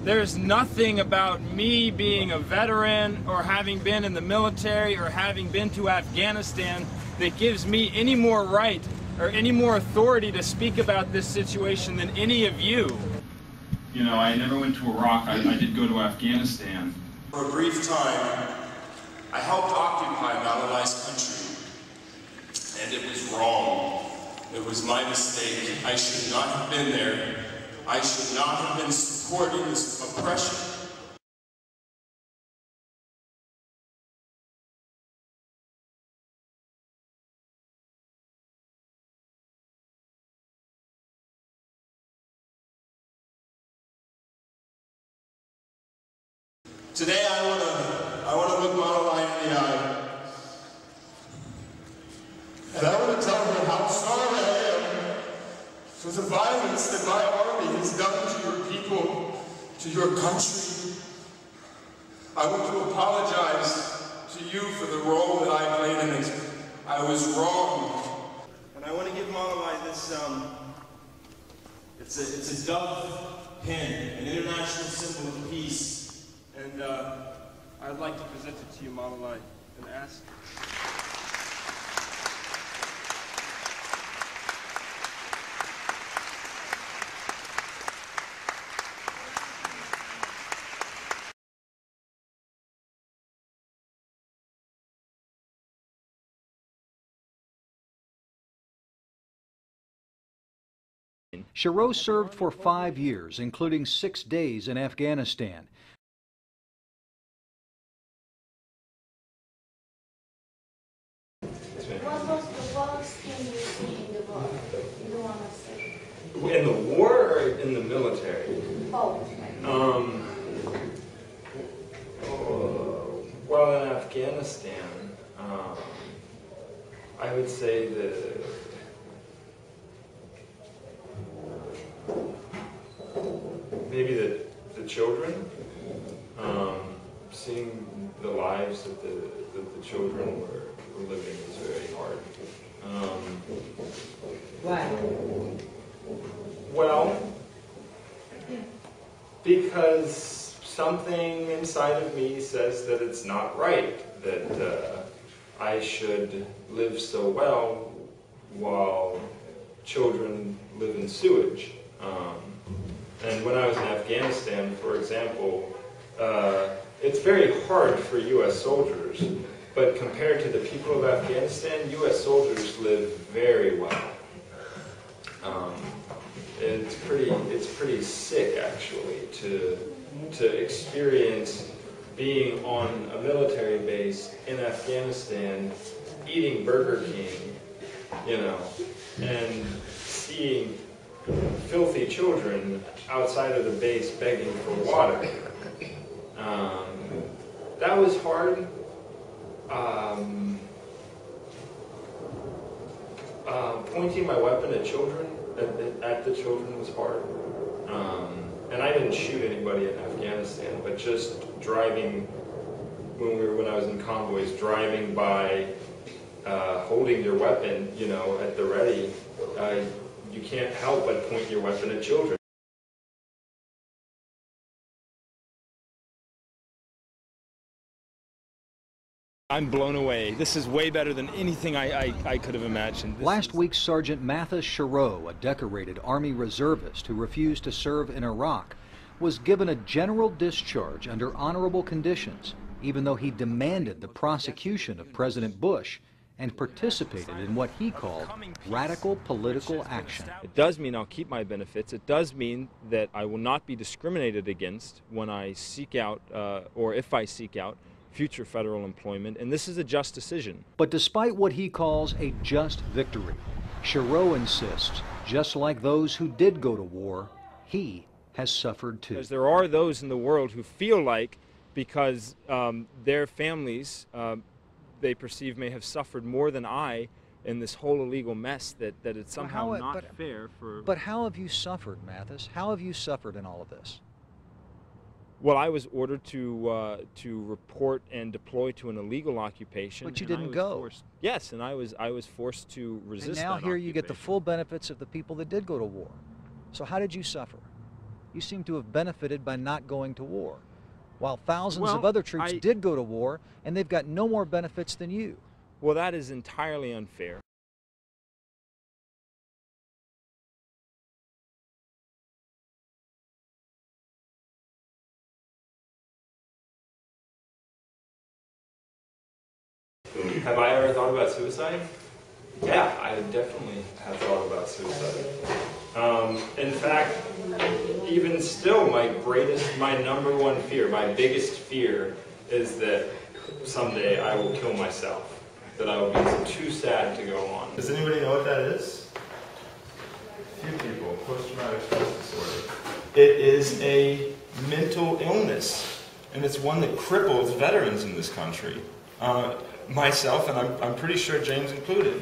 There's nothing about me being a veteran or having been in the military or having been to Afghanistan that gives me any more right or any more authority to speak about this situation than any of you. You know, I never went to Iraq. I did go to Afghanistan. For a brief time, I helped occupy Matthis LIES country, and it was wrong. It was my mistake. I should not have been there. I should not have been supporting this oppression. Today I want to look Matthis in the eye, and I want to tell her how sorry I am for the violence that my army has done to your people, to your country. I want to apologize to you for the role that I played in it. I was wrong. And I want to give Matthis this, it's a dove pin, an international symbol of peace. And I'd like to present it to you, Matthis, and ask. Chrioux served for 5 years, including 6 days in Afghanistan. What was the worst thing you see in the war? You don't want to say. In the war or in the military? Both. Well, in Afghanistan, I would say that maybe the children, seeing the lives that the children were living was very hard. Why? Well, because something inside of me says that it's not right, that I should live so well while children live in sewage. And when I was in Afghanistan, for example, it's very hard for U.S. soldiers, but compared to the people of Afghanistan, U.S. soldiers live very well. It's pretty sick, actually, to experience being on a military base in Afghanistan, eating Burger King, you know, and seeing filthy children outside of the base begging for water. That was hard. Pointing my weapon at children, at the children was hard. And I didn't shoot anybody in Afghanistan, but just driving, when I was in convoys, driving by, holding your weapon, you know, at the ready, you can't help but point your weapon at children. I'm blown away. This is way better than anything I could have imagined. Last week, Sergeant Matthis Chrioux, a decorated Army reservist who refused to serve in Iraq, was given a general discharge under honorable conditions, even though he demanded the prosecution of President Bush and participated in what he called radical political action. It does mean I'll keep my benefits. It does mean that I will not be discriminated against when I seek out, or if I seek out, future federal employment, and this is a just decision. But despite what he calls a just victory, Chrioux insists, just like those who did go to war, he has suffered too. Because there are those in the world who feel like, because their families they perceive may have suffered more than I in this whole illegal mess, that it's somehow not fair for... But how have you suffered, Matthis? How have you suffered in all of this? Well, I was ordered to report and deploy to an illegal occupation. But you didn't go. Yes, and I was forced to resist. And now here you get the full benefits of the people that did go to war. So how did you suffer? You seem to have benefited by not going to war, while thousands of Well, other troops did go to war, and they've got no more benefits than you. Well, that is entirely unfair. Have I ever thought about suicide? Yeah, I definitely have thought about suicide. In fact, even still, my number one fear, my biggest fear, is that someday I will kill myself. That I will be too sad to go on. Does anybody know what that is? Few people. Post-traumatic stress disorder. It is a mental illness, and it's one that cripples veterans in this country. Myself, and I'm pretty sure James included.